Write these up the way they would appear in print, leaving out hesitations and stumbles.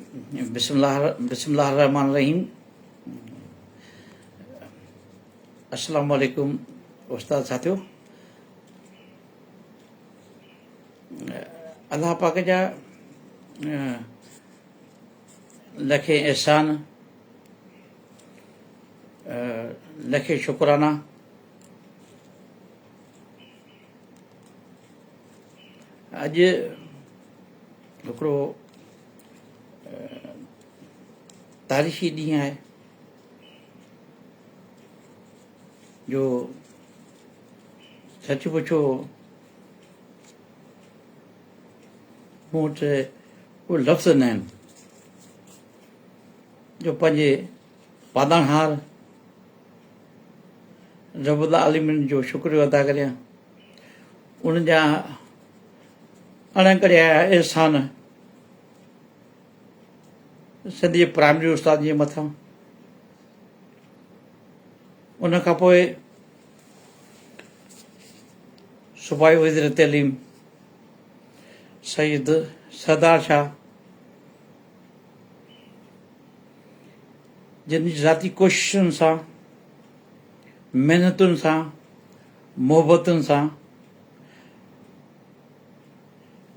बिस्मिल्लाहिर्रहमानिर्रहीम। अस्सलाम वालेकुम उस्ताद साथियों। अल्लाह पाक जा लखे एहसान, लखे शुक्राना। अॼु हिकिड़ो तारीख़ी ॾींहुं आहे जो सच पुछो मूं वटि कोई लफ़्ज़ न आहिनि जो पंहिंजे पालणहार रब्बुल आलमीन जो शुक्रियो अदा करियां, उन जा अणकड़िया एहसान सिंधी प्राइमरी उस्ताद जे मथां। उन खां पोइ सूबाई वज़ीर तइलीम सईद सरदार शाह, जिन जी ज़ाती कोशिशुनि सां, महिनतुनि सां, मोहबतुनि सां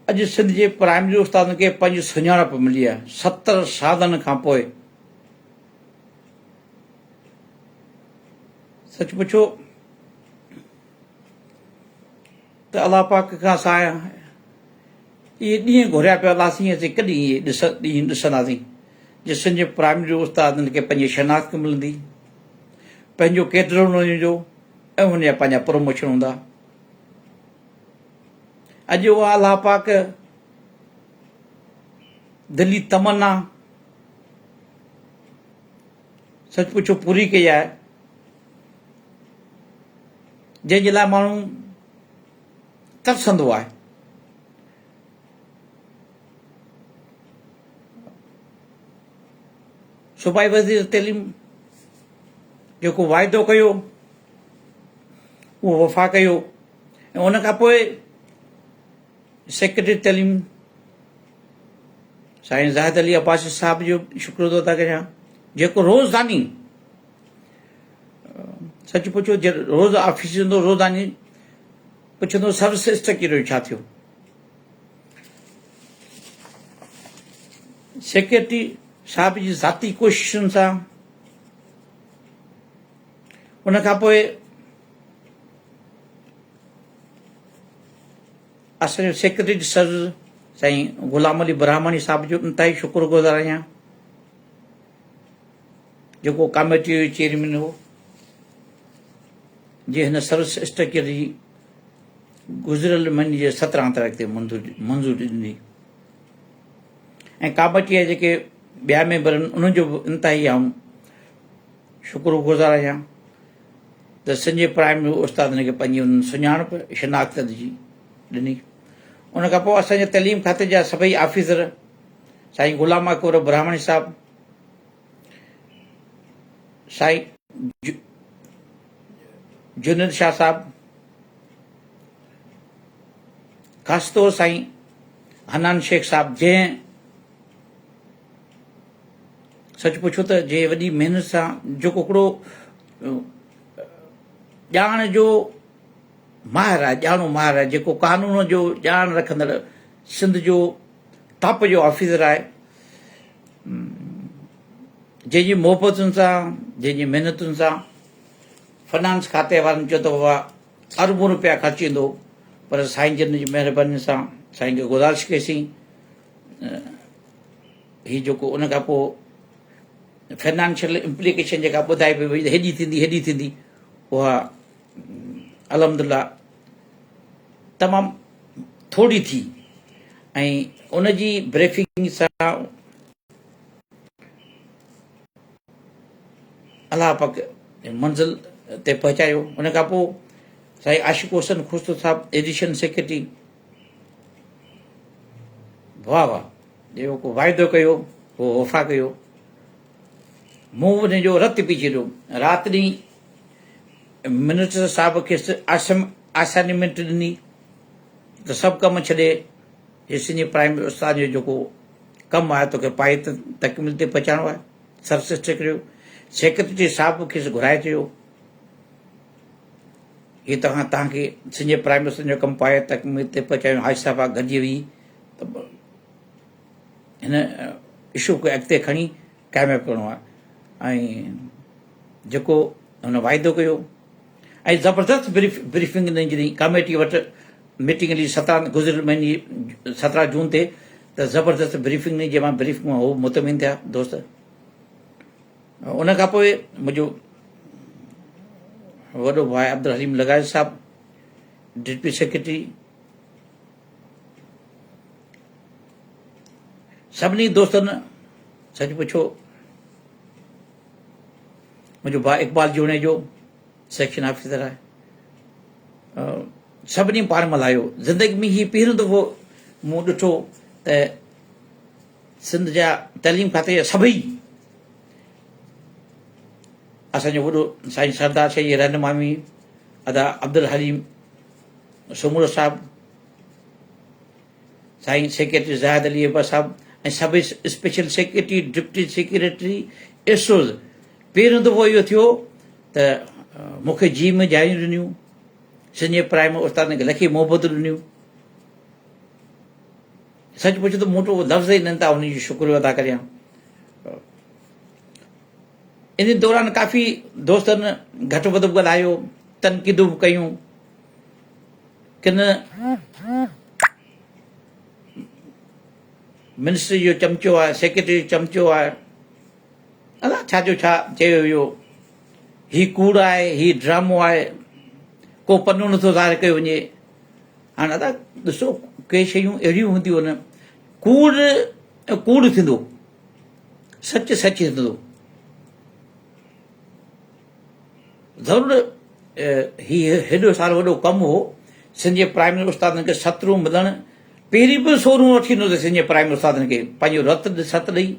अॼु सिंध जे प्राइमरी उस्तादनि खे पंहिंजी सुञाणप मिली आहे 70 सालनि खां पोइ। सच पुछो त अल्लाह पाक खां असां इहे ॾींहं घुरिया पिया हुआसीं, असीं कॾहिं इहे ॾींहं ॾिसंदासीं जे सिंध जे प्राइमरी उस्तादनि खे पंहिंजी शनाख़्त मिलंदी, पंहिंजो केतिरो हुनजो ऐं हुनजा पंहिंजा प्रमोशन हूंदा। अॼु उहा अल्लाह पाक दिली तमन्ना सच पुछो पूरी कई आहे, जंहिंजे लाइ माण्हू तरसंदो आहे। सूबाई वज़ीर तइलीम जेको वाइदो कयो उहो वफ़ा कयो, ऐं उन खां पोइ सेक्रेटरी तइलीम साईं ज़ाहिद अली अब्बासी साहब जो शुक्र अदा करियां, जेको रोज़ानी सच पुछो रोज़ ऑफिस वेंदो, रोज़ानी पुछंदो सर्विस स्ट्रक्चर छा थियो। सेक्रेटरी साहब जी ज़ाती कोशिशुनि सां उन खां पोइ असांजो सेक्रेटरी सर्विस साईं गुलाम अली ब्राह्मणी साहब जो इंतिहाई शुक्रगुज़ार आहियां, जेको कमेटी जो चेयरमैन हो, जे हिन सर्विस स्ट्रक्चर जी गुज़िरियल महीने जे 17 तारीख़ ते मंज़ूरी ॾिनी। ऐं कमेटी जा जेके ॿिया मेंबर आहिनि उन्हनि जो बि इंतिहाई आऊं शुक्रगुज़ार आहियां त सिंध जे प्राइमरी उस्तादनि खे पंहिंजी उन्हनि सुञाणप शनाख़्त जी ॾिनी। उन खां पोइ असांजे तइलीम खाते जा सभई ऑफिसर साईं गुलाम अकबर ब्राह्मणी साहब, साईं जुनेद शाह साहब, ख़ासि तौर साईं हनान शेख साहब, जंहिं सच पुछो त जे वॾी महिनत सां जेको हिकिड़ो ॼाण जो माहिर आहे, ॼाणो माहिर आहे, जेको कानून जो ॼाण रखंदड़ सिंध जो टॉप जो ऑफिसर आहे, जंहिंजी मोहबतुनि सां, जंहिंजी महिनतुनि सां फाइनेंस खाते वारनि चयो त बाबा अरबों रुपया ख़र्चींदो, पर साईं जन जी महिरबानी सां साईं खे गुज़ारिश कईसीं हीउ जेको उन खां पोइ फाइनेंशियल इम्प्लीकेशन जेका ॿुधाए पई वई हेॾी थींदी, उहा अल्हम्दुलिल्लाह तमामु थोरी थी। ऐं उनजी ब्रीफिंग सां अल्लाह पाक मंज़िल ते पहुचायो। उन खां पोइ साईं आशिक़ हुसन खुश्तो साहब एडिशन सेक्रेटरी, वाह वाह, जेको वाइदो कयो उहो वफ़ा कयो। मूं उनजो रत पी छॾियो, राति ॾींहुं मिनिस्टर साहब खे असाइनमेंट ॾिनी त सभु कमु छॾे सिंधी प्राइमरी उस्ताद जो जेको कमु आहे तोखे पाए तकमील ते पहुचाइणो आहे। सेक्रेटरी साहिब खे घुराए चयो हीउ तव्हांखे सिंध प्राइम मिनिस्टर जो कमु पाए तकमील ते पहुचायूं। हाजी साहिबा गॾिजी वेही त हिन इशू खे अॻिते खणी कामयाबु करिणो आहे। ऐं जेको हुन वाइदो कयो ऐं ज़बरदस्त ब्रीफिंग ॾिनी जॾहिं कमेटी वटि मीटिंग हली 17 महीने 17 जून ते त ज़बरदस्त ब्रीफिंग ॾिनी जंहिंमां ब्रीफिंग मां उहो मुतमिन थिया दोस्त। उन खां पोइ मुंहिंजो वॾो भाउ अब्दुल हलीम लगाइर साहिबु डिप्टी सेक्रेटरी, सभिनी दोस्तनि सच पुछो। मुंहिंजो भाउ इक़बाल जोणे जो सेक्शन ऑफिसर आहे। सभिनी पाण मल्हायो। ज़िंदगी में हीउ पहिरियों दफ़ो मूं ॾिठो त सिंध जा तइलीम खाते जा सभई असांजो वॾो साईं सरदार शही रहनुमामी अदा अब्दुल हलीम सोमूर साहिबु, साईं सेक्रेटरी ज़ाहिद अली अब्बा साहिबु ऐं सभई स्पेशल सेक्रेटरी डिप्टी सेक्रेटरी एसोज। पहिरियों दफ़ो इहो थियो त मूंखे जी में जायूं ॾिनियूं। सिंध प्राइम उस्ताद खे लखी मोहबतूं ॾिनियूं। सच पुछो त मोटो लफ़्ज़ ई न था उन जो शुक्रियो अदा करियां। इन दौरान काफ़ी दोस्तनि घटि वधि ॻाल्हायो, तनक़ीदूं बि कयूं। किन मिनिस्ट्री जो चमचो आहे, सेक्रेटरी जो चमचो आहे, अलाह छा जो छा चयो वियो। हीउ कूड़ आहे, हीउ ड्रामो आहे, को पनो नथो ज़ाहिर कयो वञे। हाणे दादा ॾिसो के शयूं अहिड़ियूं हूंदियूं आहिनि, कूड़ कूड़ थींदो, सच सच थींदो। ज़रूरु हीउ हेॾो सारो वॾो कमु हो। सिंध जे प्राइम मिनिस्टर उस्तादनि खे सत्रहं मिलणु, पहिरीं बि 16 वठी ईंदो सिंध जे प्राइम मिनिस्टर उस्तादनि खे पंहिंजो सत ॾेई,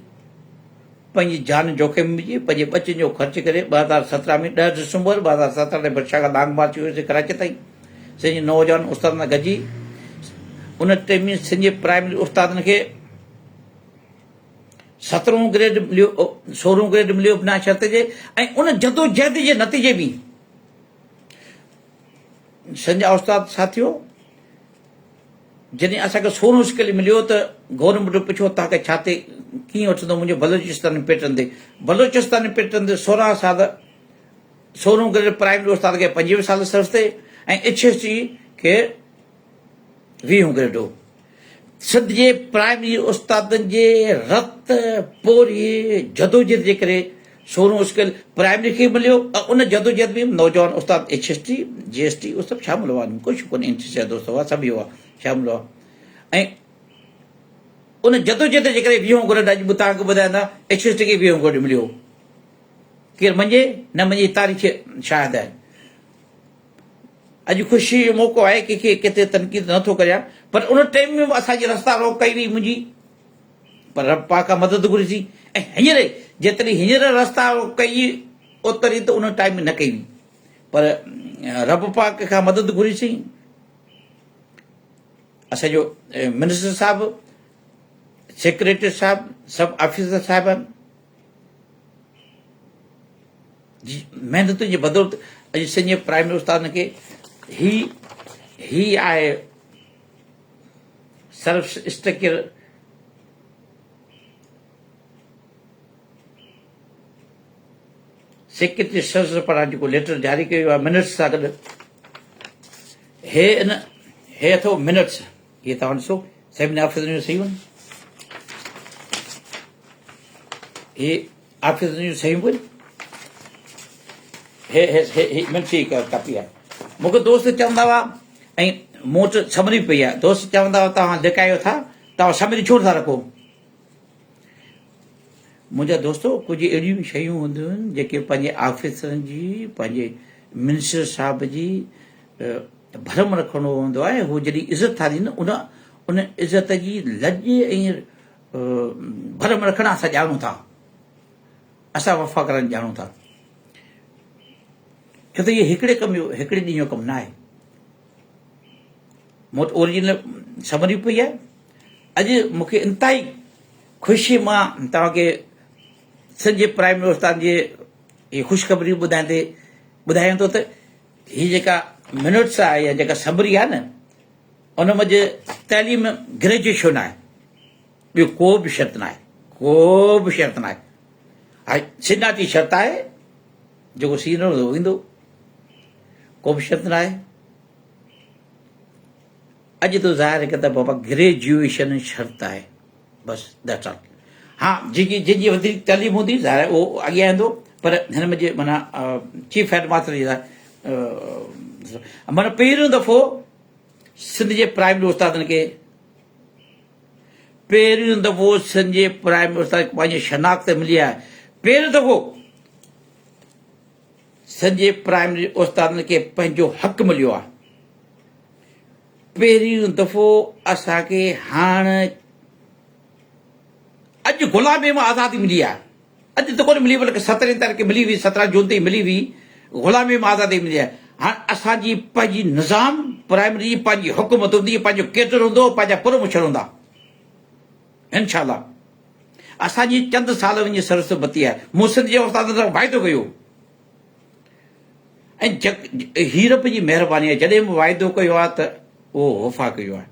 पंहिंजी जान जोखिम में विझी, पंहिंजे बचनि जो ख़र्च करे 2017 में 10 दिसंबर 2017 ते बदशाह खां लॉन्ग मार्च हुयोसीं कराची ताईं। सिंध जे नौजवान उस्तादनि सां गॾिजी उन टाइम में सिंध जे प्राइम मिनिस्टर उस्तादनि खे 17 ग्रेड मिलियो, 16 ग्रेड मिलियो बिना शर्त जे। ऐं उन जदोजहद जे नतीजे में सिंध जा उस्ताद साथियो जॾहिं असांखे 16 स्केल मिलियो त गवर्नमेंट पुछो तव्हांखे छा ते कीअं वठंदो। मुंहिंजो बलोचिस्तान पैटर्न ते 16 साल 16 ग्रेड प्राइम मिनिस्टर उस्ताद खे 25 साल सर्विस ते ऐं HST खे 20 ग्रेड हो। सिंध जे प्राइम मिनिस्टर उस्तादनि जे रत पोरी जदोजहद जे करे 16 स्केल प्राइमरी खे मिलियो। उन जदोजहद में नौजवान उस्ताद HST GST उहो सभु शामिल हुआ, कुझु कोन्हे इंट्रस्ट जा दोस्त हुआ, सभई हुआ शामिल हुआ। ऐं उन जदोजहद जे करे 20 ग्रेड अॼु बि तव्हांखे ॿुधाईंदा HST खे 20 ग्रेड मिलियो। केरु मञे न मञे तारीख़ शायदि आहे। अॼु ख़ुशी जो मौक़ो आहे कंहिंखे किथे तनक़ीद नथो करियां, पर उन टाइम में बि असांजी रस्ता रोक कई हुई मुंहिंजी, पर रब पाक खां मदद घुरिजी। ऐं हींअर जेतिरी हींअर रस्ता रोक कई ओतिरी त उन टाइम में न कई हुई, पर रब पाक खां मदद घुरिजी। असांजो मिनिस्टर साहिबु, सेक्रेटरी साहिबु, सभु ऑफिसर साहिब महिनत जे बदौलत अॼु सिंध जे प्राइम मिनिस्टर उस्तादनि खे ही आहे सर्व स्ट्रक्चर सेक्रेटरी सर पारां जेको लेटर जारी कयो आहे मिनट्स सां गॾु। हे अथव मिनट्स, इहे तव्हां ॾिसो सभिनी ऑफिसरनि जूं सहियूं आहिनि। हे ऑफिसरनि जूं सहियूं आहिनि। हे मिनट्स जी कापी आहे। मूंखे दोस्त चवंदा हुआ ऐं मूं वटि समरी पई आहे, दोस्त चवंदा हुआ तव्हां लिकायो था, तव्हां समरी छो था रखो। मुंहिंजा दोस्तो कुझु अहिड़ियूं शयूं हूंदियूं आहिनि जेके पंहिंजे ऑफिसरनि जी, पंहिंजे मिनिस्टर साहिब जी भरम रखिणो हूंदो आहे। हू जॾहिं इज़त थारी न उन इज़त जी लॼ ऐं भरम रखणु असां ॼाणूं था, असां वफ़ा करणु ॼाणूं था। छो त इहे हिकिड़े ॾींहं जो कमु न आहे। मूं वटि ओरिजिनल समरी पई आहे। अॼु मूंखे इंतिहाई ख़ुशी मां तव्हांखे सॼे प्राइम मिनिस्टर उस्ताद जे इहे ख़ुशख़बरी ॿुधायां थो त हीअ जेका मिनट्स आहे या जेका सबरी आहे न उन मंझि तइलीम ग्रेजुएशन आहे, ॿियो को बि शर्त न आहे, को बि शर्त न आहे। हा सिनाती शर्त आहे, जेको सीनो ईंदो, को बि शर्त न आहे। अॼु तो ज़ाहिर आहे त बाबा ग्रेजुएशन शर्त आहे, बसि दैट्स ऑल। हाँ जंहिंजी वधीक तइलीम हूंदी ज़ाहिर उहो अॻियां ईंदो, पर हिन में जे माना चीफ हेडमास्टर जी माना पहिरियों दफ़ो सिंध जे प्राइम मिनिस्टर उस्तादनि खे पहिरियों दफ़ो सिंध जे प्राइम मिनिस्टर उस्ताद पंहिंजी शनाख्त मिली आहे। पहिरियों दफ़ो सिंध जे प्राइम मिनिस्टर उस्तादनि खे पंहिंजो हक़ मिलियो आहे। पहिरियों दफ़ो असांखे हाणे अॼु ग़ुलामी मां आज़ादी मिली आहे। अॼु त कोन मिली, बल्कि 17 तारीख़ मिली हुई, 17 जून ते मिली हुई, ग़ुलामी मां आज़ादी मिली आहे। हाणे असांजी पंहिंजी निज़ाम प्राइमरी जी पंहिंजी हुकूमत हूंदी, पंहिंजो केडर हूंदो, पंहिंजा प्रोमोशन हूंदा इंशाअल्लाह। असांजी चंद साल वञी सर्विस बती आहे। मूं सिंध जे उस्तादनि सां वाइदो कयो ऐं हीरप जी महिरबानी आहे, जॾहिं बि वाइदो कयो आहे त उहो वफ़ा कयो आहे,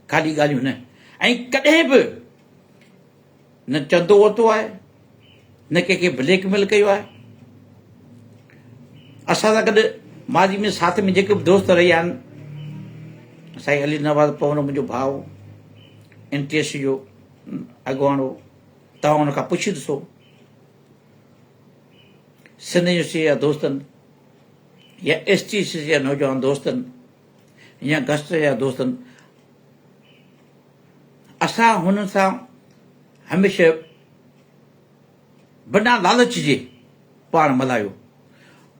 ख़ाली ॻाल्हियूं न। ऐं कॾहिं बि न चंदो वरितो आहे, न कंहिंखे ब्लैकमेल कयो आहे। असां सां गॾु माज़ी में साथ में जेके बि दोस्त रही आहिनि, साईं अली नवाज़ पवन मुंहिंजो भाउ NTS जो अॻुवाणो, तव्हां हुन खां पुछी ॾिसो, सिंध यूनिवर्सिटी जा दोस्तनि या STC जा नौजवान दोस्तनि या गस्ट जा दोस्तनि, असां हुननि सां हमेशह बिना लालच जे पाण मल्हायो।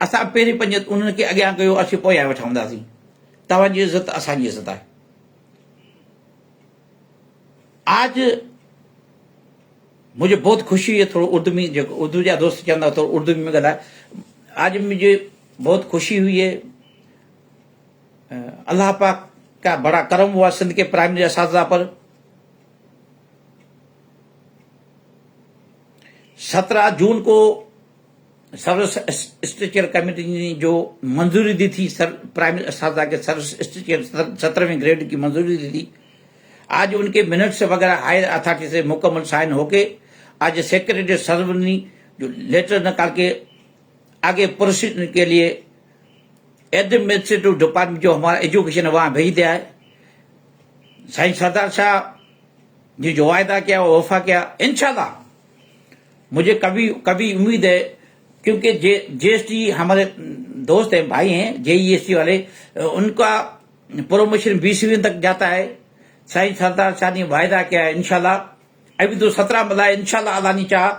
असां पहिरीं पंज उन्हनि खे अॻियां कयो, असीं पोयां वेठा हूंदासीं। तव्हांजी इज़त असांजी इज़त आहे। आज मुझे बहुत खुशी है, थोड़ा उर्दू में, जो उर्दू जा दोस्त चवंदा थोड़ा उर्दू में ॻाल्हाए। आज मुझे बहुत खुशी हुई है, अल्लाह पाक का बड़ा करम हुआ सिंध के प्राइमरी असातिज़ा पर। 17 जून को सर्विस स्ट्रक्चर कमेटी ने जो मंजूरी दी थी, प्राइमरी असातिज़ा के सर्विस स्ट्रक्चर 17वें ग्रेड की मंजूरी दी थी। आज उनके मिनट्स वगैरह हायर अथॉरिटी से मुकम्मल साइन होके आज सेक्रेटरी सर्वनी जो लेटर निकाल के आगे प्रोसीड के लिए एडमिनिस्ट्रेटिव डिपार्टमेंट जो हमारा एजुकेशन है वहाँ भेज दिया है। साईं सरदार शाह जी जो वायदा किया वो वफा किया इंशाल्लाह। मुझे कभी उम्मीद है, क्योंकि JST हमारे दोस्त हैं, भाई हैं JEST वाले, उनका प्रोमोशन 20वीं तक जाता है। साईं सरदार शाह ने वायदा किया है इंशाल्लाह। अभी तो 17 मिला है, इंशाल्लाह अल्लाह ने चाहा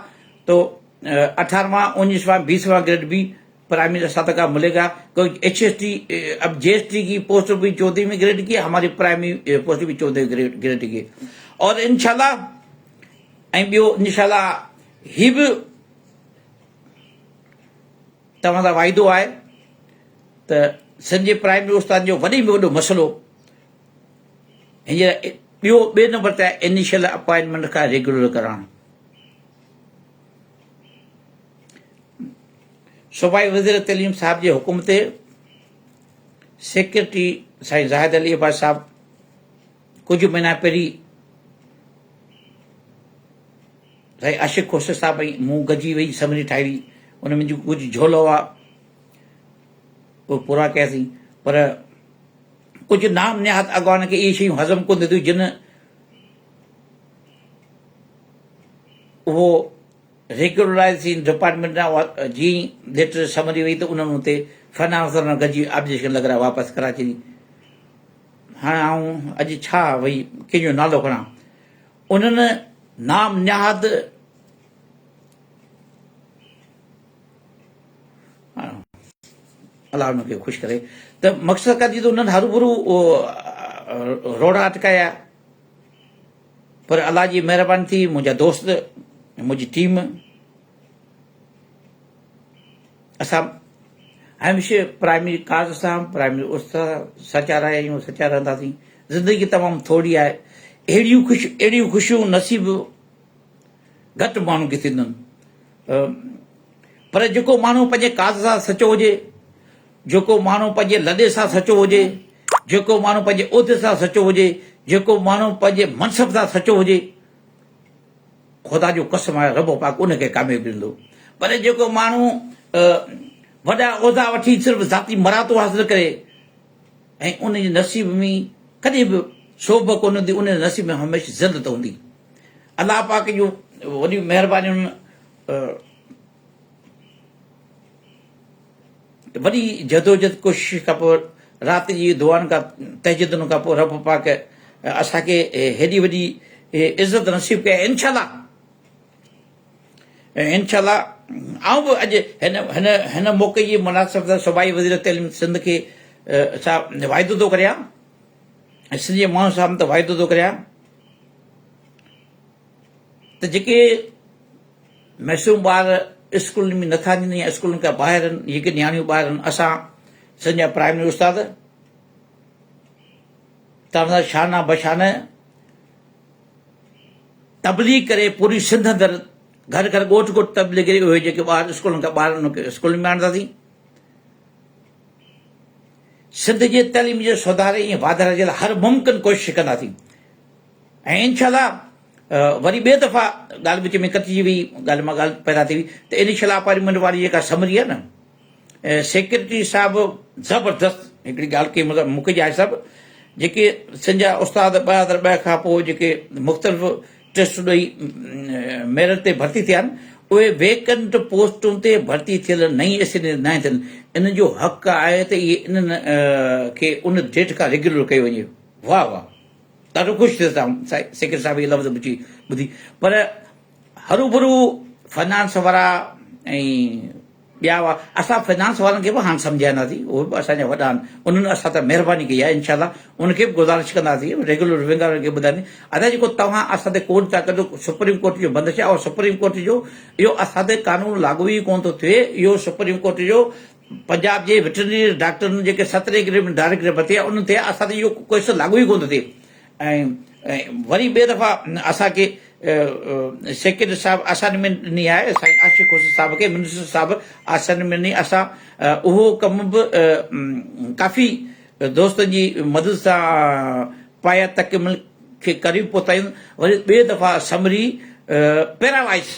तो 18वां 19वां 20वां ग्रेड भी प्राइमरी असातिज़ा का मिलेगा। क्योंकि HST अब JST की पोस्ट भी 14वीं ग्रेड की, हमारी प्राइमरी पोस्ट भी 14वीं ग्रेड की। और इंशाल्लाह ऐं ॿियो इंशाल्लाह ही बि तव्हां सां वाइदो आहे त सिंध जे प्राइमरी उस्ताद जो वॾे में वॾो मसइलो हींअर ॿिए नंबर ते आहे इनिशियल अपॉइंटमेंट खां रेगुलर करणु। सूबाई वज़ीर तइलीम साहब जे हुकुम ते सेक्रेटरी साईं ज़ाहिद अली अब्बास साहब कुझु महीना पहिरीं साईं आशिक़ खुर्शीद साहब ऐं मूं गॾिजी वेही समरी ठाही हुई। उन में कुझु झोल हुआ उहे पूरा कयासीं, पर कुझु नाम निहात अॻवान खे इहे शयूं हज़म कोन थियूं जिन उहो रेगुलराइज़ेशन डिपार्टमेंट जीअं लेटर समरी हुई त उन्हनि हुते फाइनेंस सां गॾिजी ऑब्जेक्शन लॻाए वापसि कराए छॾी। हाणे आऊं अॼु छा भई कंहिंजो नालो खणां, उन्हनि नाम निहाद अलाह उनखे ख़ुशि करे त मक़सदु कजी त उन्हनि हरूभरू रोड़ा अटकाया, पर अलाह जी महिरबानी थी, मुंहिंजा दोस्त मुंहिंजी टीम असां हमेशह प्राइमरी काज़ सां प्राइमरी उस्ताद सचा रहिया आहियूं, सचा रहंदासीं। ज़िंदगी तमामु थोरी आहे, अहिड़ियूं ख़ुशियूं नसीब घटि माण्हू खे थींदियूं आहिनि। पर जेको माण्हू पंहिंजे काज़ सां सचो हुजे, जेको माण्हू पंहिंजे लॾे सां सचो हुजे, जेको माण्हू पंहिंजे उहिदे सां सचो हुजे, जेको माण्हू पंहिंजे मनसब सां सचो हुजे, ख़ुदा जो कसम आहे रब पाक उनखे कामयाबी ॾींदो। पर जेको माण्हू वॾा उहिदा वठी सिर्फ़ु ज़ाती मरातो हासिल करे ऐं उन जे नसीब में कॾहिं बि शोभ कोन हूंदी, उन जे नसीब में हमेशह ज़िदत हूंदी। अलाह पाक जूं वॾियूं महिरबानियूं, वॾी जदोजहद कोशिश खां पोइ, राति जी दुआनि खां, तहजदुनि खां पोइ रब पाक असांखे हेॾी वॾी इज़त नसीब कई। इनशाला आउं बि अॼु हिन मौक़े जी मुनासिबत सां सूबाई वज़ीर तइलीम सिंध खे वाइदो थो करियां, सिंध जे माण्हू सां त वाइदो थो करियां त जेके मैसूम ॿार स्कूल में नथा वञनि या स्कूलनि खां ॿाहिरि आहिनि, जेके नियाणियूं ॿार आहिनि, असां सिंध जा प्राइमरी उस्ताद तव्हां शाना बशाना तबलीग करे पूरी सिंध अंदरि घर घर ॻोठ ॻोठ तबलीग करे उहे जेके ॿार स्कूलनि खां ॿार उनखे स्कूल में आणींदासीं। सिंध जे तइलीम जे सुधारे ऐं वाधारे जे लाइ हर मुमकिन कोशिश कंदासीं। ऐं इनशाला वरी ॿिए दफ़ा ॻाल्हि विच में कटिजी वई, ॻाल्हि पैदा थी वई त इन शला पार्लियामेंट वारी जेका समरी आहे न, सेक्रेटरी साहिबु ज़बरदस्त हिकिड़ी ॻाल्हि कई, मतिलबु मूंखे आहे सभु जेके सिंध जा उस्ताद 2002 खां पोइ जेके मुख़्तलिफ़ टेस्ट ॾेई मेरिट ते भर्ती थिया आहिनि, उहे वेकेंट पोस्टुनि ते भर्ती थियल नई एसिड न थियनि। इन जो हक़ आहे त इहे इन्हनि खे उन डेट खां रेगुलर कयो वञे। वाह वाह, ॾाढो ख़ुशि थियुसि सेक्रेटरी साहिब इहे लफ़्ज़ ॿुधी। पर हरूभरू फाइनेंस वारा ऐं ॿिया हुआ, असां फाइनेंस वारनि खे बि हाणे सम्झाईंदासीं, उहे बि असांजा वॾा आहिनि, उन्हनि असां त महिरबानी कई आहे। इनशाला उनखे बि गुज़ारिश कंदासीं, रेगुलर विंगर खे ॿुधाईंदासीं। अदा जेको तव्हां असां ते कोर्ट था कढो, सुप्रीम कोर्ट जो बंदिश आहे, और सुप्रीम कोर्ट जो इहो असां ते कानून लागू ई कोन थो थिए। इहो सुप्रीम कोर्ट जो पंजाब जे वेटरनरी डॉक्टरनि जेके 17 ग्रेड में डायरेक्ट ग्रेड मथे आहे, उन्हनि ते असां ते इहो कोई लागू ई कोन थो थिए। ऐं वरी ॿिए दफ़ा असांखे सेक्रेटरी साहिबु असाइनमेंट ॾिनी आहे साईं आशिक़ हुसैन साहिब खे, मिनिस्टर साहिबु असाइनमेंट ॾिनी। असां उहो कमु बि काफ़ी दोस्तनि जी मदद सां पाया तकमिल खे क़रीब पहुतायूं। वरी ॿिए दफ़ा समरी पैरावाइस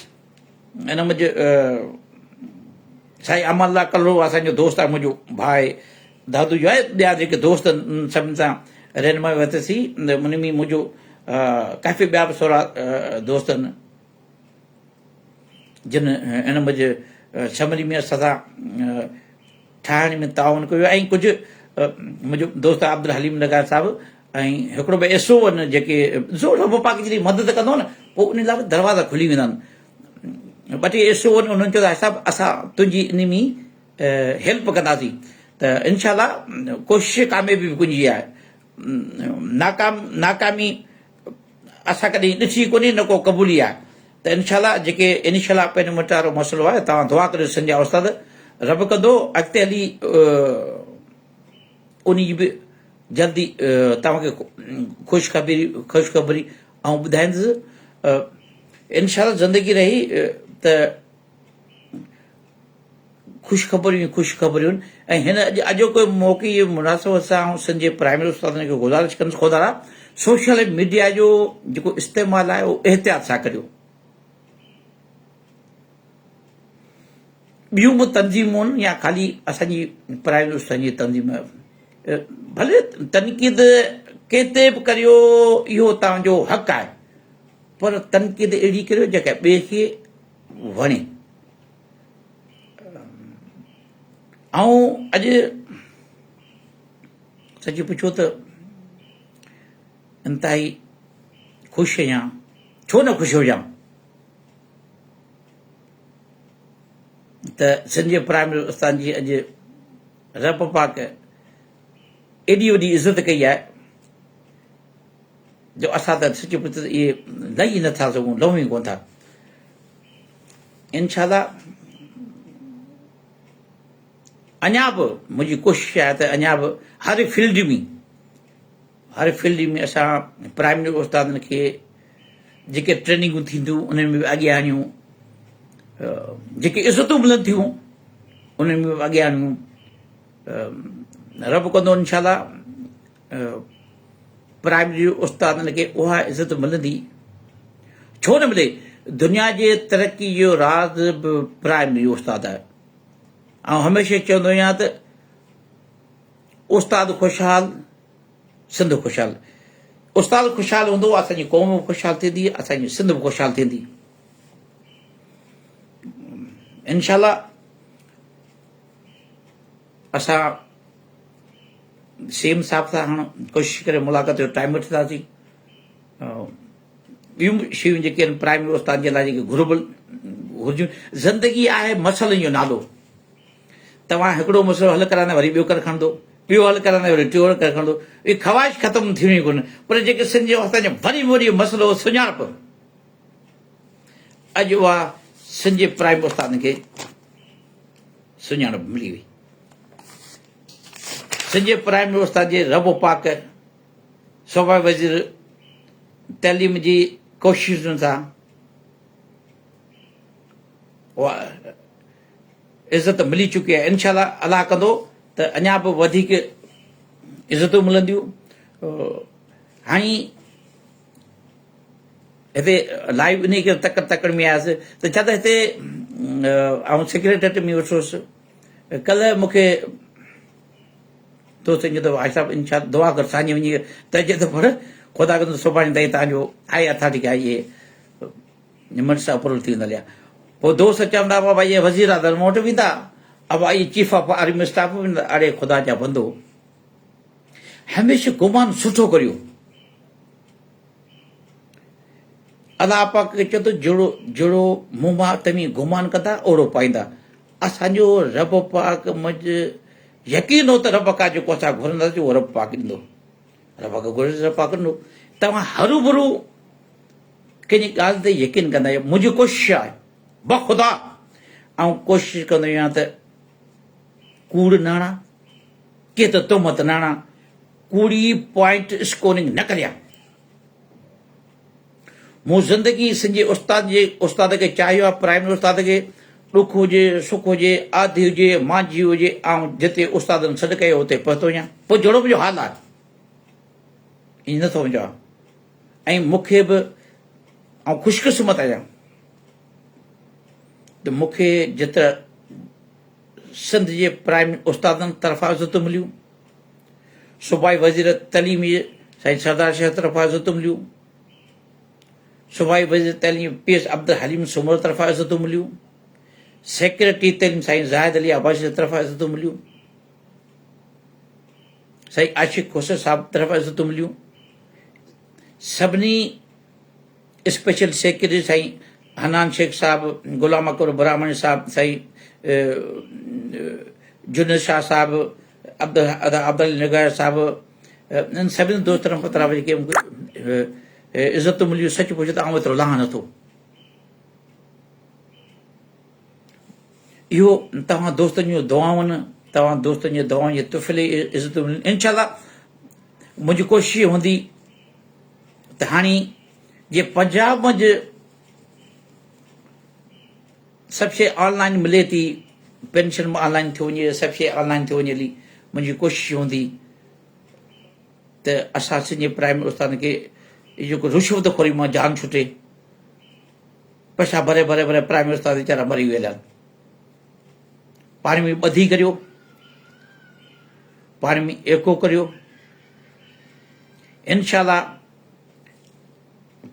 हिन मुंहिंजे साईं अमल्ला कलो असांजो दोस्त आहे, मुंहिंजो भाउ आहे, दादू जो आहे, ॿिया जेके दोस्त आहिनि सभिनि सां रहनुमाई वरितीसीं। उन में मुंहिंजो काफ़ी ॿिया बि सोरा दोस्त आहिनि जिन हिन मुंहिंजे समरी में असां सां ठाहिण में ताउन कयो। ऐं कुझु मुंहिंजो दोस्त अब्दुल हलीम नगार साहिबु ऐं हिकिड़ो ॿ एसओ आहिनि जेके रब पाक जॾहिं मदद कंदो न, पोइ उन लाइ बि दरवाज़ा खुली वेंदा आहिनि। ॿ टे एसओ आहिनि, उन्हनि चयो त साहिबु असां तुंहिंजी इन में हेल्प कंदासीं। त इनशाला कोशिशि कामयाबी बि कुंजी आहे। नाकामी असां कॾहिं ॾिठी कोन्हे, न को क़बूली आहे। त इनशाला जेके इनिशल अपॉइंटमेंट वारो मसइलो आहे, तव्हां दुआ करियो सिंध जा उस्ताद, रब कंदो अॻिते हली उन जी बि जल्दी तव्हांखे ख़ुशख़बरी ऐं ॿुधाईंदुसि। इनशाला ज़िंदगी रही त ख़ुशख़बरियूं। ऐं हिन अॼोके मौक़े जे मुनासिबत सां सिंध जे प्राइमरी उस्तादनि खे गुज़ारिश कंदुसि, ख़ुदा सोशल मीडिया जो जेको इस्तेमालु आहे उहो एहतियात सां करियो। ॿियूं बि तंज़ीमूं आहिनि या ख़ाली असांजी प्राइमरी उस्तादनि जी तंज़ीम, भले तनक़ीद केते बि करियो, इहो तव्हांजो हक़ आहे, पर तनक़ीद अहिड़ी करियो जेका ॿिए खे वणे। ऐं अॼु सची पुछो त इंतिहाई ख़ुशि आहियां, छो न ख़ुशि हुजां त सिंध जे प्राइमरी उस्ताद जी अॼु रब पाक एॾी वॾी इज़त कई आहे जो असां त सची पुछो त इहे लही नथा सघूं, लहूं ई कोन था। इनशाला अञा बि मुंहिंजी कोशिशि आहे त अञा बि हर फील्ड में हर फील्ड में असां प्राइमरी उस्तादनि खे जेके ट्रेनिंगूं थींदियूं उन्हनि में बि अॻियां आणियूं, जेके इज़तूं मिलनि थियूं उन्हनि में बि अॻियां आणियूं। रब कंदो इंशाअल्लाह प्राइमरी उस्तादनि खे उहा इज़त मिलंदी। छो न मिले? दुनिया जे तरक़ी जो राज़ बि प्राइमरी उस्ताद आहे। ऐं हमेशह चवंदो आहियां त उस्ताद ख़ुशहाल सिंध ख़ुशहाल। उस्ताद ख़ुशहाल हूंदो, असांजी क़ौम बि ख़ुशहाल थींदी, असांजी सिंध बि ख़ुशहाल थींदी। इंशाअल्लाह असां सेम साहब सां हाणे कोशिशि करे मुलाक़ात जो टाइम वठंदासीं। ॿियूं बि शयूं जेके आहिनि प्राइमरी उस्ताद जे लाइ जेके घुरिबल हुजनि। ज़िंदगी आहे मसइलनि जो नालो। तव्हां हिकिड़ो मसइलो हल कराईंदा वरी ॿियो करे खणंदो, ॿियो हल कराईंदा वरी टियों करे खणंदो। इहे ख़्वाहिश ख़तमु थींदी कोन्हे। पर जेके सिंध जो असांजो वॾी वॾी मसइलो सुञाणप, अॼु उहा सिंध जे प्राइमरी उस्तादनि खे सुञाणप मिली वई। सिंध जे प्राइमरी उस्ताद जे रब पाक सूबा वज़ीर तइलीम जी कोशिशुनि सां उहा इज़त मिली चुकी आहे। इंशाअल्लाह अलाह कंदो त अञा बि वधीक इज़तूं मिलंदियूं। हाणे हिते लाइव इन खे तकड़ में आयसि त छा त हिते ऐं सेक्रेटरीट में वेठोसि। कल्ह मूंखे दोस्त चयो त भाई साहब इंशा दुआ कर साईं वञी त चए त पर ख़ुदा कंदो सुभाणे ताईं तव्हांजो आहे अथॉरिटी आहे इहे मिनट सां अप्रूवल थी वेंदा। पोइ दोस्त चवंदा हुआ भाई ये वज़ीर आज़म वटि वेंदा, अब ये चीफ ऑफ आर्मी स्टाफ वेंदा। अड़े ख़ुदा जा बंदो, हमेशह गुमान सुठो करियो। अलाह पाक चयो त जहिड़ो जहिड़ो मूं मां तव्हीं गुमान कंदा ओड़ो पाईंदा। असांजो रब पाक मुंज यकीन हो त रब का जेको असां घुरंदासीं उहो रब पाक ॾींदो। रब खां घुरंदासीं रब पाक ॾींदो। तव्हां हरू भरू कंहिंजी ॻाल्हि ते यकीन कंदा आहियो। मुंहिंजी कोशिशि आहे बख़ुदा ऐं कोशिशि कंदो आहियां त कूड़ न आणा, के त तुहमत न आणा, कूड़ी पॉइंट स्कोरिंग न करियां। मूं ज़िंदगी सिंधी उस्ताद खे चाहियो आहे, प्राइमरी उस्ताद खे ॾुख हुजे सुख हुजे आदि हुजे मांझी हुजे, ऐं जिते उस्तादनि सॾु कयो हुते पहुतो आहियां। पोइ जहिड़ो मुंहिंजो हाल आहे ईअं नथो वञो आहे। ऐं मूंखे बि ऐं ख़ुशकिस्मत आहियां त मूंखे जेतिरा सिंध जे प्राइमरी उस्तादनि तरफ़ां इज़तूं मिलियूं, सूबाई वज़ीर तइलीम साईं सरदार शाह तरफ़ां इज़तूं मिलियूं, सूबाई वज़ीर तइलीम PS अब्दुल हलीम सुमर तरफ़ां इज़तूं मिलियूं, सेक्रेटरी तइलीम साईं ज़ाहिद अली अब्बासी तरफ़ां इज़तूं मिलियूं, साईं आशिक़ हुसैन साहब तरफ़ां इज़तूं मिलियूं, सभिनी स्पेशल सेक्रेटरी साईं हनान शेख साहब, गुलाम अकबर ब्राह्मण साहब, साईं जुनेद शाह साहब, अब्दुल निगार साहब, इन सभिनी दोस्तनि तरफ़ जेके मूंखे इज़तूं मिलियूं, सच पुछो त आउं एतिरो लाह नथो। इहो तव्हां दोस्तनि जूं दुआउनि, तव्हां दोस्तनि जी दुआउनि जे तुफ़िले इज़तूं मिलियूं। इंशाअल्लाह मुंहिंजी कोशिशि हूंदी त हाणे जे पंजाब मंझि सभु शइ ऑनलाइन मिले थी, पेंशन बि ऑनलाइन थी वञे, सभु शइ ऑनलाइन थी वञे हली, मुंहिंजी कोशिशि हूंदी त असां सिंधी प्राइमरी उस्तादनि खे इहो जेको रिश्वतखोरी मां जान छुटे। पैसा भरे भरे भरे प्राइमरी उस्ताद वीचारा मरी वियल आहिनि। पाण में ॿधी करियो, पाण में एको करियो। इंशाअल्लाह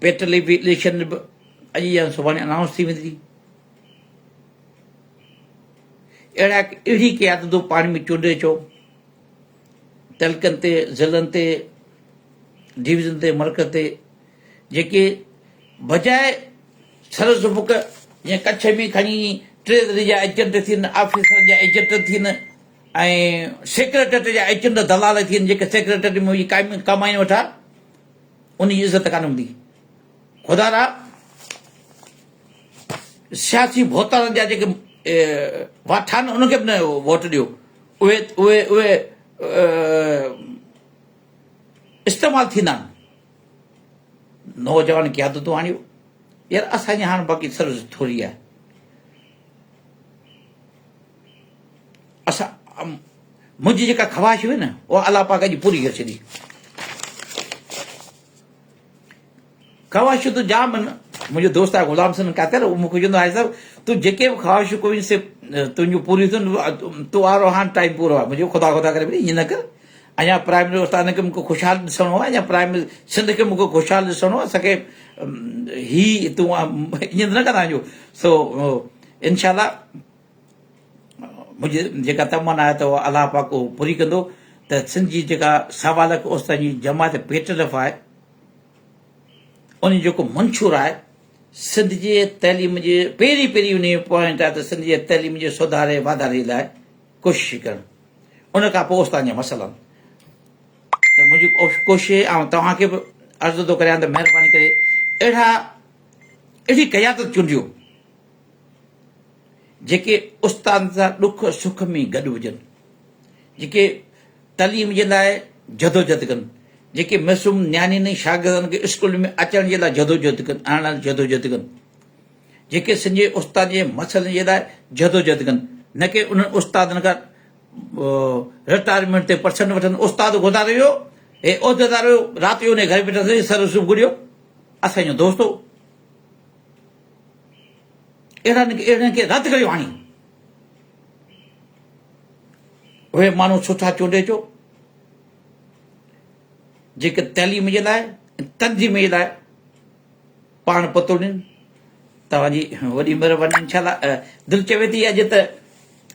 पेटल इलेक्शन बि अॼु या सुभाणे अनाउंस थी वेंदी। अहिड़ी क़यादतूं पाण में चूंडे अचो, तलकनि ते ज़िलनि ते डिवीज़न ते मर्कज़ ते, जेके बजाए सरस बुक जीअं कच्छ में खणी ट्रेज़री जा एजेंट थियनि, ऑफिसर जा एजेंट थियनि, ऐं सेक्रेटरी जा एजेंट दलाल थियनि, जेके सेक्रेटरी में कमाइनि वठा, उनजी इज़त कान हूंदी। ख़ुदा रा सियासी भोतारनि जा जेके वाठा आहिनि उनखे बि न वोट ॾियो। उहे उहे उहे इस्तेमालु थींदा आहिनि नौजवान क़यादतूं आणियो यार असांजी हाणे बाक़ी सर्विस थोरी आहे असां मुंहिंजी जेका ख़्वाहिश हुई न उहा अलाह पाक जी पूरी करे छॾी ख़्वाहिशूं त जाम आहिनि मुंहिंजो दोस्त आहे गुलाम हसन कातर उहो मूंखे चवंदो आहे साहिबु तूं जेके बि ख़्वाहिशूं कोई से तुंहिंजूं पूरियूं थियनि तूं वारो हाणे टाइम पूरो आहे मुंहिंजो ख़ुदा ख़ुदा करे ईअं न कर अञा प्राइमरी उस्ताद खे मूंखे ख़ुशहाल ॾिसणो आहे अञा प्राइमरी सिंध खे मूंखे ख़ुशहाल ॾिसणो आहे असांखे तूं ईअं न कंदा आहियूं सो इनशाला मुंहिंजी जेका तमन्ना आहे त उहा अलाह पाक पूरी कंदो त सिंध जी जेका सवा लख उस्ताद जी जमात पेट दफ़ा आहे उन जेको मंशूर आहे सिंध जे तइलीम जे पहिरीं उन पॉइंट आहे त सिंध जे तइलीम जे सुधारे वाधारे लाइ कोशिशि करणु उन खां पोइ उस्ताद जा मसइला त मुंहिंजी कोशिशि ऐं तव्हांखे बि अर्ज़ु थो करियां त महिरबानी करे अहिड़ी क़यादत चूंडियो जेके उस्ताद सां ॾुख सुख में गॾु हुजनि जेके तइलीम जे लाइ जदोजहद कनि जेके मासूम नियाणियुनि शागिर्दनि खे स्कूल में अचण जे लाइ जदोजहद कनि आणण लाइ जदोजहद कनि जेके सिंध जे उस्ताद जे मसइलनि जे लाइ जदोजहद कनि न की उन्हनि उस्तादनि खां रिटायरमेंट ते परसेंट वठनि उस्ताद गुज़ारे वियो हे उहिदेदार हुयो राति जो उन घर वेठो सर्विस घुरियो असांजो दोस्त हो अहिड़नि खे रद्द कयो हाणे उहे माण्हू सुठा चूंडे अचो जेके तइलीम जे लाइ तनज़ीम जे लाइ पाण पतो ॾियनि तव्हांजी वॾी महिरबानी इनशाला दिलि चवे थी अॼु त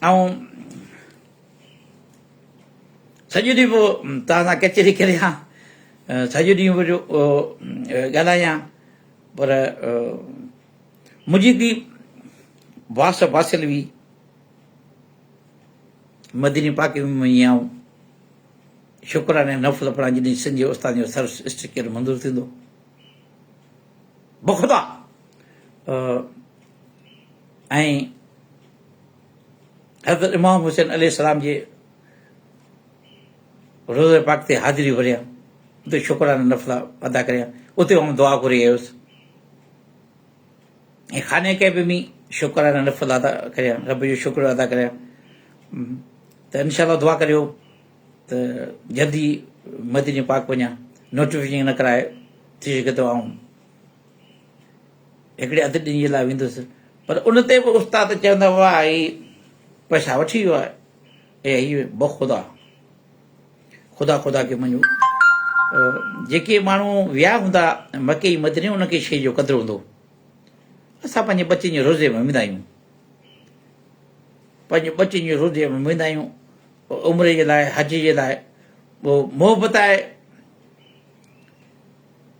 ऐं सॼो ॾींहुं पोइ तव्हां सां कचहरी करियां सॼो ॾींहुं वरी ॻाल्हायां पर मुंहिंजी बि बासिल हुई मदीनी पाक में ई आऊं शुक्राने नफ़ल पढ़ण जॾहिं सिंध जे उस्ताद जो सर्विस स्टिकर मंज़ूरु थींदो बख़ुदा ऐं हज़रत इमाम हुसैन अलैहिस्सलाम जे रोज़े पाक ते हाज़िरी भरियां उते शुक्राना नफ़ला अदा करियां उते आउं दुआ घुरी आयुसि ऐं खाने कैब में शुक्राना नफ़ल अदा करियां रब जो शुक्र अदा करियां त इनशाला दुआ करियो त जल्दी मदीने पाक वञा नोटिफिकेशन न कराए थी सघे थो आउं हिकिड़े अधु ॾींहं जे लाइ वेंदुसि पर उन ते बि उस्ताद चवंदा हुआ ही पैसा वठी वियो आहे ऐं हीअ बख़ुदा ख़ुदा ख़ुदा खे मञो जेके माण्हू विया हूंदा मके मदीने उनखे शइ जो क़दुरु हूंदो असां पंहिंजे बचनि जे रोज़े में वेंदा आहियूं पंहिंजे बचनि जे रोज़े में वेंदा आहियूं उमिरि जे लाइ हज जे लाइ पोइ मोहबत आहे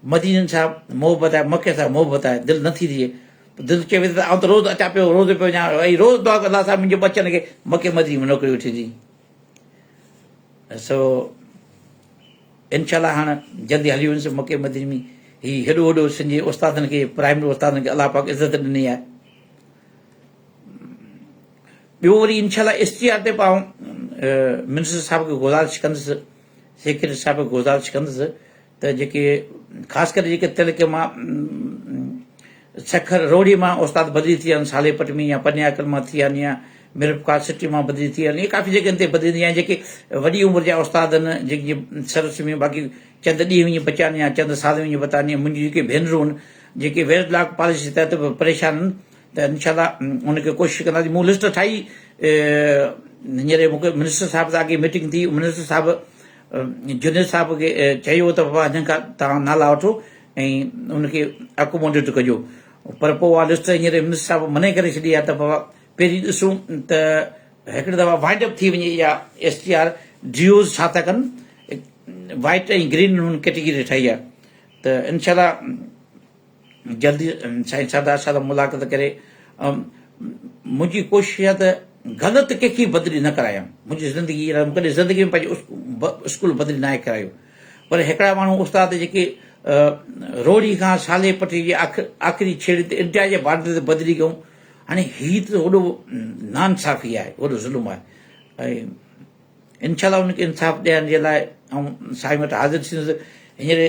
मदीननि सां मोहबत आहे मके सां मोहबत आहे दिलि नथी थिए दिलि चवे त आउं त रोज़ अचां पियो रोज़ पियो वञा वरी रोज़ दुआ कंदा असां मुंहिंजे बचनि खे मके मदीने में नौकिरी वठी थी सो इनशाला हाणे जल्दी हली वञुसि मके मदीने में हीउ हेॾो वॾो सिंध जे उस्तादनि खे प्राइमरी उस्तादनि खे अलाह पाक इज़त ॾिनी आहे ॿियो वरी इनशाला इश्तिहार ते पाऊं मिनिस्टर साहिब खे गुज़ारिश कंदुसि सेक्रेटरी साहिब खे गुज़ारिश कंदुसि त जेके ख़ासि करे जेके तिलक मां सखर रोड़ी मां उस्ताद बदिली थी विया आहिनि सालेपट में या पन्याकल मां थी विया आहिनि या मिरपकार सिटी मां बदिली थी विया आहिनि इहे काफ़ी जॻहियुनि ते बदिली थी विया आहिनि जेके वॾी उमिरि जा उस्ताद आहिनि जेके सर्विस में बाक़ी चंद ॾींहं ईअं बचा आहिनि या चंद साल ईअं बता आहिनि मुंहिंजी जेके भेनरूं आहिनि जेके वेर ब्लॉक पॉलिसी तहत बि परेशान आहिनि त इनशाला उनखे कोशिशि कंदासीं मूं लिस्ट ठाही हींअर मूंखे मिनिस्टर साहिब सां अॻे मीटिंग थी मिनिस्टर साहिबु जुनेद साहिब खे चयो त बाबा हिन खां तव्हां नाला वठो ऐं उनखे अकोमोडेट कजो पर पोइ उहा लिस्ट हींअर मिनिस्टर साहिब मने करे छॾी आहे त बाबा पहिरीं ॾिसूं त हिकिड़ी दफ़ा वाइंड अप थी वञे इहा STR DOs छा था कनि वाइट ऐं ग्रीन हुन कैटेगरी ठाही आहे त इनशाला जल्दी साईं सरदार साहिब मुलाक़ात करे मुंहिंजी कोशिशि आहे त ग़लति कंहिंखे बदिली न करायां मुंहिंजी ज़िंदगी कॾहिं ज़िंदगी में पंहिंजो स्कूल बदिली न आहे करायो पर हिकिड़ा माण्हू उस्ताद जेके रोड़ी खां साले पटी जे आख़िरी छेड़े ते इंडिया जे बॉर्डर ते बदिली कयूं हाणे हीउ त वॾो नाइंसाफ़ी आहे वॾो ज़ुल्म आहे ऐं इंशाल्लाह उनखे इंसाफ़ ॾियण जे लाइ ऐं साईं वटि हाज़िर थींदुसि। हींअर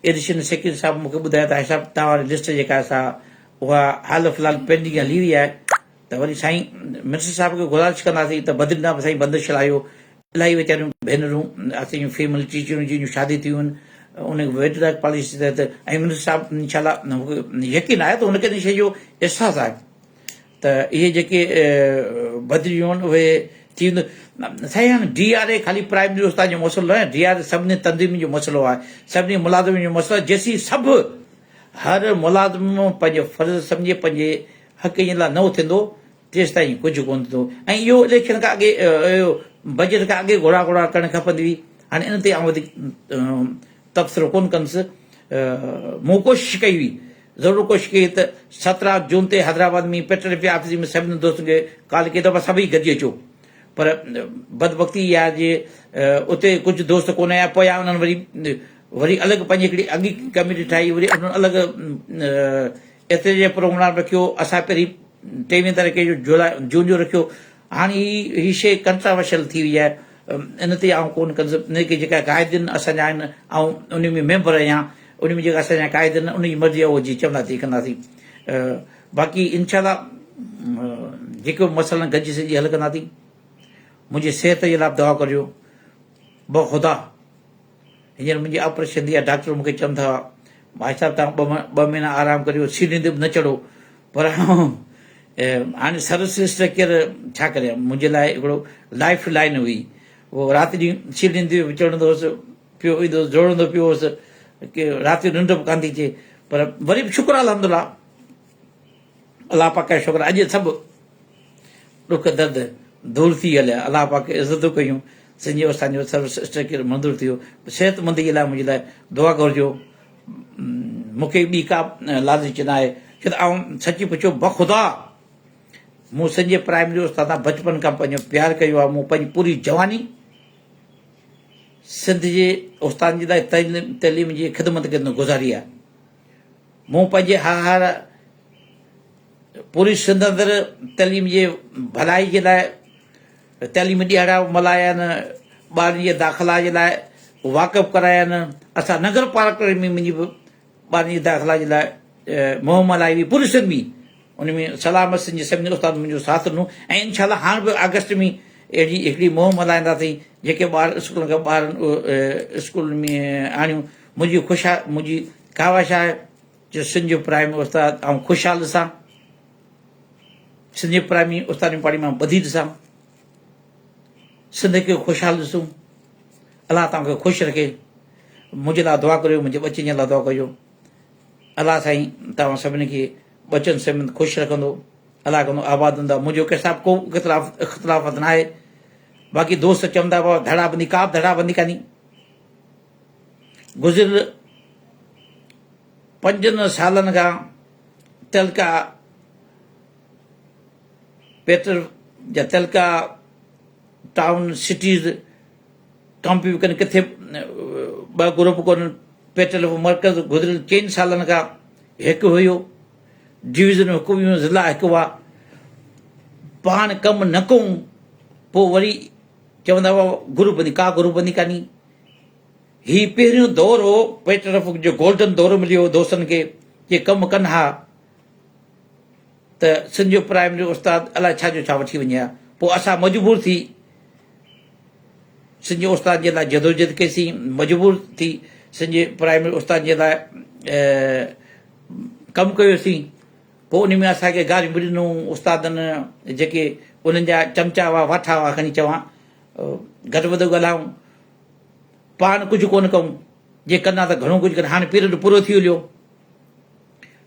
एडिशनल सेक्रेटरी साहिबु मूंखे ॿुधायो त साहिबु तव्हां वारी लिस्ट जेका आहे सा उहा हाल फ़िलहाल पेंडिंग हली हुई आहे, त वरी साईं मिनिस्टर साहिब खे गुज़ारिश कंदासीं त बद्रीनाथ साईं बंदिश हलायो। इलाही वीचारियूं भेनरूं असांजूं फीमेल टीचरूं जंहिंजूं शादी थियूं आहिनि उन वेटरक पॉलिसी तहत, ऐं मिनिस्टर साहिबु इंशाल्लाह मूंखे यकीन आहे त हुनखे इन शइ जो अहसासु आहे त इहे जेके बदिलियूं आहिनि उहे थी वेंदियूं। साईं हाणे DRA ख़ाली प्राइमरी उस्ताद जो मसइलो न आहे, DRA सभिनी तंज़ीम जो मसइलो आहे, सभिनी मुलाज़िम जो मसइलो आहे। जेसीं सभु हर मुलाज़िम पंहिंजो फर्ज़ु सम्झे पंहिंजे हक़ जे लाइ न उथंदो तेसि ताईं कुझु कोन थींदो। ऐं इहो इलेक्शन खां अॻे बजट खां अॻे घोड़ा करणु खपंदी हुई। हाणे इन ते आउं वधीक तबसरो कोन कंदुसि। मूं कोशिशि कई हुई, ज़रूरु कोशिशि कई त 17 जून ते हैदराबाद में पेट्रोल पंप ऑफिस में सभिनी दोस्तनि खे कॉल कई दफ़ा सभई गॾिजी अचो, पर बदबख़्ती इहा आहे जे उते कुझु दोस्त कोन आया, पोयां उन्हनि वरी अलॻि पंहिंजी हिकिड़ी अॻी कमेटी ठाही, वरी उन्हनि अलॻि एतिरे जे प्रोग्राम रखियो। असां पहिरीं 23 तारीख़ जो जून जो रखियो। हाणे हीअ शइ कंट्रावर्शियल थी वई आहे, इन ते आउं कोन कंदुसि। इन खे जेका क़ाइदिन असांजा आहिनि ऐं उन में मेंबर आहियां, उन में जेका असांजा क़ाइदिन उनजी मर्ज़ी आहे उहो जीअं चवंदासीं कंदासीं। बाक़ी इंशाल्लाह जेको मसइला गॾिजी सॼी हल कंदासीं। मुंहिंजी सिहत जे लाइ दुआ करियो। ख़ुदा हींअर मुंहिंजी ऑपरेशन थी आहे, डॉक्टर मूंखे चवनि था भाई साहिबु तव्हां 2 महीना आराम करियो, सीढ़ी ते बि न चढ़ो। पर हाणे सर्विस केरु छा करे, मुंहिंजे लाइ हिकिड़ो लाइफ लाइन हुई। उहो राति ॾींहुं सीढ़ियुनि ते चढ़ंदो हुउसि, पियो ईंदो हुउसि, दौड़ंदो पियो हुउसि, की राति जो निंड बि कान थी अचे। पर वरी बि शुक्र अल्हम्दुलिल्लाह, अलाह पाक जो शुक्र। अॼु सभु ॾुख दर्द दूर थी हलिया, अलाह पाक इज़तूं कयूं। संजय असांजो सर्विस केरु मंज़ूरु थी वियो। सेहतमंदी जे लाइ मुंहिंजे लाइ दुआ करिजो। मूंखे ॿी का लालच न आहे, छो त आउं सची पुछो बख़ुदा मूं संजय प्राइमरी उस्ताद सां बचपन खां पंहिंजो प्यारु कयो आहे। मूं पंहिंजी पूरी जवानी सिंध जे उस्ताद जे लाइ तइलीम जी ख़िदमत कंदो गुज़ारी आहे। मूं पंहिंजे हर पूरी सिंध अंदरि तइलीम जे भलाई जे लाइ तइलीमी ॾियारा मल्हाया आहिनि, ॿारनि जे दाख़िला जे लाइ वाक़िफ़ कराया आहिनि। असां नगर पार्क में मुंहिंजी ॿारनि जे दाख़िला जे लाइ मुहिम हलाई हुई, पूरी सिंध में। उन में सलामत सिंध जे सभिनी उस्ताद मुंहिंजो साथ ॾिनो। ऐं इंशाल्लाह हाणे बि अगस्त में अहिड़ी हिकिड़ी मुहिम हलाईंदासीं, जेके ॿार स्कूल खां ॿारनि स्कूल में आणियूं। मुंहिंजी कावश आहे जो सिंध जो प्राइमरी उस्ताद ऐं ख़ुशहाल ॾिसां, सिंध जे प्राइमरी उस्ताद में पाणी मां ॿधी ॾिसां, सिंध खे ख़ुशहाल ॾिसूं। अलाह तव्हांखे ख़ुशि रखे। मुंहिंजे लाइ दुआ करियो, मुंहिंजे बचनि जे लाइ दुआ करियो। अलाह साईं तव्हां सभिनी खे बचनि सभिनी ख़ुशि रखंदो, अलाह कंदो आबाद हूंदा। मुंहिंजो कंहिंसां को इख़्तिलाफ़ न आहे। बाक़ी दोस्त चवंदा हुआ धड़ाबंदी, का बि धड़ाबंदी कान्हे। गुज़िरियल 5 सालनि खां तहलका पेट्रोल या तहलका टाउन सिटीज़ कंपियूं कनि, किथे 2 ग्रुप कोन्हनि। पेट्रोल मर्कज़ गुज़िरियल 4 सालनि खां हिकु हुयो, डिवीज़न हिकु हुयूं, ज़िला हिकु हुआ। पाण कमु न कयूं पोइ वरी चवंदा हुआ ग्रुपबंदी, का ग्रुपबंदी कान्हे। हीउ पहिरियों दौर हो पेट्रोल जो गोल्डन दौर मिलियो दोस्तनि खे, जे कमु कनि हा त सिंध जो प्राइमरी उस्ताद अलाए छा जो छा वठी वञे हा। पोइ असां मजबूर थी सिंध जे उस्ताद जे लाइ जदोजहद कईसीं, मजबूर थी सिंध जे प्राइमरी उस्ताद जे लाइ कमु कयोसीं। पोइ उन में असांखे गारियूं बि ॾिनूं उस्तादनि, जेके उन्हनि जा चमचा हुआ, वाठा हुआ, खणी चवां घटि वधि ॻाल्हायूं, पाण कुझु कोन कयूं। जे कंदा त घणो कुझु कनि। हाणे पीरियड पूरो थी वियो।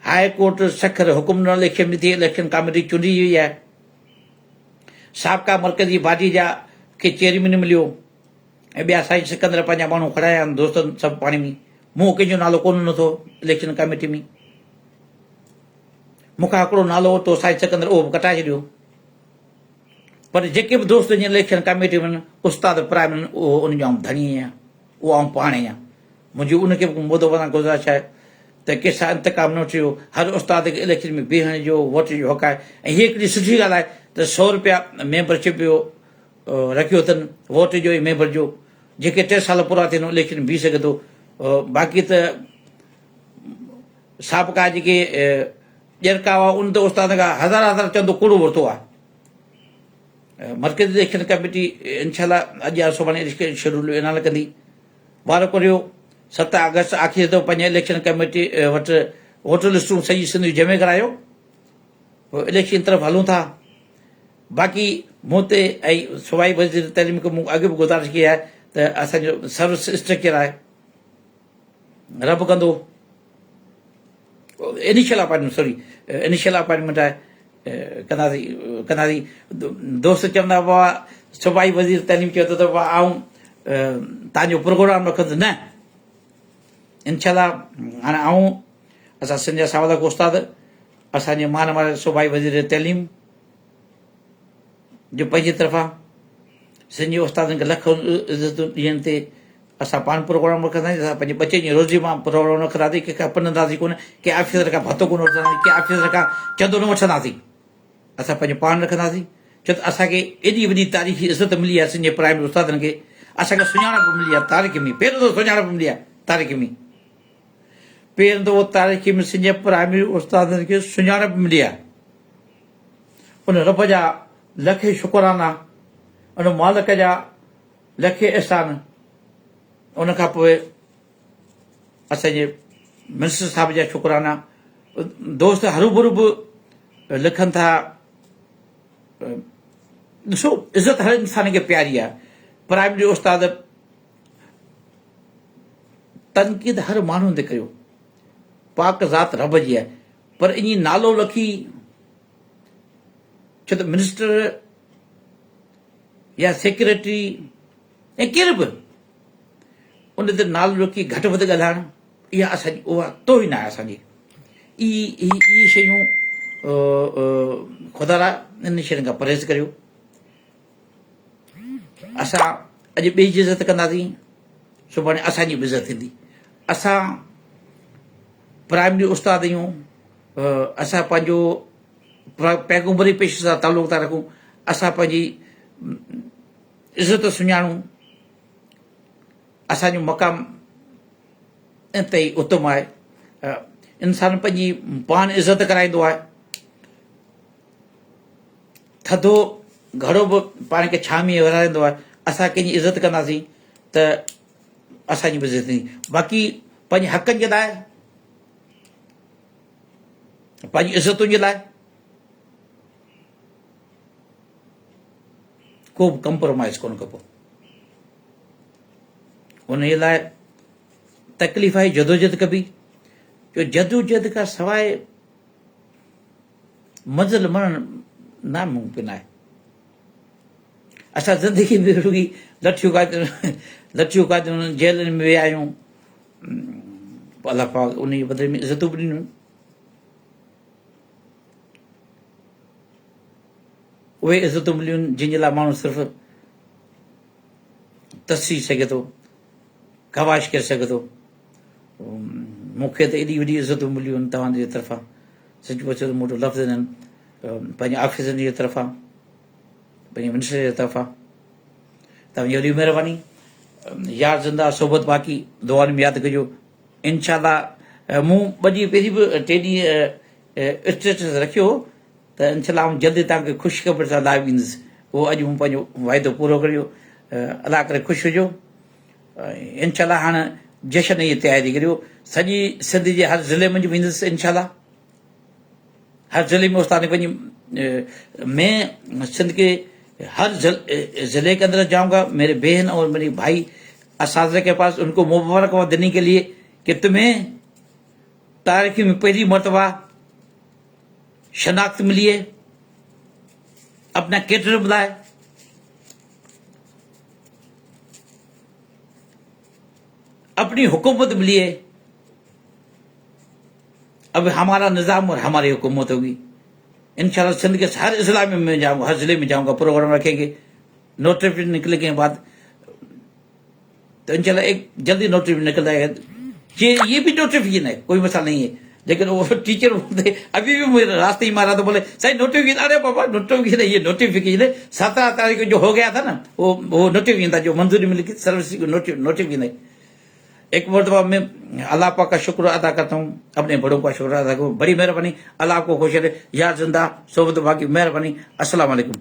हाई कोर्ट सखर हुकुम ॾिनो, इलेक्शन में थी, इलेक्शन कमेटी चूंडी वई आहे। साबिक़ा मर्कज़ी बाजी जा खे चेयरमैन मिलियो ऐं ॿिया साईं सिकंदर पंहिंजा माण्हू खणाया आहिनि दोस्तनि सभु पाणी में। मूं कंहिंजो नालो कोन ॾिनो अथव इलेक्शन कमेटी में। मूंखां हिकिड़ो नालो वरितो साईं सिकंदर, उहो बि कटाए छॾियो। पर जेके बि दोस्त जीअं इलेक्शन कमेटी में उस्ताद प्राइमरी उहो उनजो आउं धणी आहियां, उहो आउं पाण आहियां। मुंहिंजी उनखे बि मुदो वञण गुज़ारिश आहे त कंहिंसां इंतकाम न थियो। हर उस्ताद खे इलेक्शन में बीहण जो वोट जो हक़ आहे। ऐं हीअ हिकिड़ी सुठी ॻाल्हि आहे त 100 रुपया मेंबरशिप जो रखियो अथनि वोट जो ऐं मेंबर जो, जेके 3 साल पूरा थियनि इलेक्शन बीह सघे थो। बाक़ी त साबिक़ा जेके ॼरका हुआ उन त उस्ताद खां हज़ार चवंदो कूड़ो वरितो आहे। मर्कज़ी इलेक्शन कमेटी इनशाला अॼु या सुभाणे शेड्यूल ऐलान कंदी। वारो करियो 7 अगस्त आख़िर तो 5 इलेक्शन कमेटी वटि वोटर लिस्टूं सॼी सिंध जमे करायो, इलेक्शन तरफ़ हलूं था। बाक़ी मूं ते ऐं सूबाई वज़ीर तइलीम खे मूं अॻु बि गुज़ारिश कई आहे त असांजो सर्विस स्ट्रक्चर आहे, रब कंदो इनिशियल अपॉइंटमेंट आहे, कंदासीं। दोस्त चवंदा हुआ सूबाई वज़ीर तइलीम चयो त आऊं तव्हांजो प्रोग्राम रखंदुसि, न इनशाला हाणे आऊं असां सिंध जा सावलक उस्ताद असांजे मान वारे सूबाई वज़ीर तइलीम जो पंहिंजी तरफ़ां सिंध जे उस्तादनि खे लख इज़तूं ॾियण ते असां पाण प्रोग्राम रखंदासीं। असां पंहिंजे बचे जी रोज़ी मां प्रोग्राम रखंदासीं, कंहिंखां अपनंदासीं कोन, कंहिं ऑफिसर खां भतो कोन वठंदासीं, कंहिं ऑफिसर खां चंदो न वठंदासीं। असां पंहिंजो पाण रखंदासीं, छो त असांखे एॾी वॾी तारीख़ी इज़त मिली आहे सिंध जे प्राइमरी उस्तादनि खे, असांखे सुञाणप मिली आहे तारीख़ में। पहिरियों दफ़ो सुञाणप मिली आहे तारीख़ में, पहिरियों दफ़ो तारीख़ में सिंध जे प्राइमरी उस्तादनि खे सुञाणप मिली आहे। उन रब जा लखे शुकराना, उन मालिक जा लखे अहसान। उन खां पोइ असांजे मिनिस्टर साहिब जा शुकराना। दोस्त हरूभरू बि लिखनि था, ॾिसो इज़त हर इंसान खे प्यारी आहे। प्राइमरी उस्ताद तनक़ीद हर माण्हू ते कयो, पाक ज़ात रब जी आहे, पर ईअं नालो लिखी, छो त मिनिस्टर या सेक्रेटरी ऐं केर बि उन ते नालो लिखी घटि वधि ॻाल्हाइणु, इहा असांजी उहा तोहिन आहे असांजी। इहे शयूं ख़ुदा रा इन शयुनि खां परहेज़ करियो। असां अॼु ॿिए जी इज़त कंदासीं, सुभाणे असांजी बि इज़त थींदी। असां प्राइमरी उस्ताद आहियूं, असां पंहिंजो पैगंबरी पेश सां तालुक़ था रखूं, असां पंहिंजी इज़त सुञाणूं, असांजो मक़ाम इंतई उत्तम आहे। इंसान पंहिंजी पाण इज़त कराईंदो आहे, थधो घड़ो बि पाण खे छांव विराईंदो आहे। असां कंहिंजी इज़त कंदासीं त असांजी बि इज़त थींदी। बाक़ी पंहिंजे हक़नि जे लाइ, पंहिंजी इज़तुनि जे लाइ को बि कंप्रोमाइज़ कोन कबो। उन जे लाइ तकलीफ़ आहे, जदोजहद कबी, जो जदोजहद खां सवाइ मंज़िल मरण नामुमकिन आहे। असां ज़िंदगी में रुॻी लठियूं कातियूं, जेलनि में विया आहियूं, अलाह पाक उन जे बदिले में इज़तूं बि ॾिनियूं। उहे इज़तूं मिलियूं जंहिंजे लाइ माण्हू सिर्फ़ु तसी सघे थो, ख़वाहिश करे सघे थो। मूंखे त एॾी वॾी इज़तूं मिलियूं आहिनि तव्हांजे तरफ़ां, सच पुछो त मूं वटि लफ़्ज़ आहिनि, पंहिंजे ऑफिसरनि जी तरफ़ां, पंहिंजे मिनिस्टर जे तरफ़ां। तव्हांजी वॾी महिरबानी। यार ज़िंदा सोबत बाक़ी, दुआनि में यादि कजो। इनशाला मूं 2 ॾींहं पहिरीं बि 3 ॾींहं स्टेटस रखियो हो त इनशाला आउं जल्दी तव्हांखे ख़ुशख़बरी सां लाइव ईंदुसि। उहो अॼु मूं पंहिंजो वाइदो पूरो करियो। अलाह करे ख़ुशि हुजो। इनशाला हाणे जशन जी तयारी करियो। सॼी सिंध जे हर ज़िले में वेंदुसि इनशाला। हर ज़िले में उस्ताद पंहिंजी मैं सिंध के हर ज़िले के अंदर जाऊंगा। मेरे बहन और मेरी भाई असातिज़ा के पास उनको मुबारकबाद देने के लिए कि तुम्हें तारीख में पहली मरतबा शनाख्त मिली है, अपना कैडर बुलाए, अपनी हुकूमत मिली है। अब हमारा निज़ाम और हमारी हुकूमत होगी इंशाल्लाह। सिंध के हर इजला में मैं जाऊंगा, हर जिले में जाऊंगा, प्रोग्राम रखेंगे। नोटिफिकेशन निकले के बाद तो इंशाल्लाह एक जल्दी नोटिफिकेशन निकल जाएगा। ये भी नोटिफिकेशन है, कोई मसला नहीं है। लेकिन वो टीचर बोलते अभी भी मुझे रास्ते ही मारा तो बोले सही नोटिफिकेशन, अरे पापा नोटिफिकेशन, ये नोटिफिकेशन है 17 तारीख को जो हो गया था ना, वो नोटिफिकेशन था जो मंजूरी मिली थी सर्विस को, नोटिफिकेशन है। एक मरतबा मैं अल्लाह पाक का शुक्र अदा करता हूँ, अपने बड़ों का शुक्र अदा करूँ, बड़ी मेहरबानी, अल्लाह आपको खुश रहे, याद जिंदा सोबत बाकी मेहरबानी। अस्सलाम वालेकुम।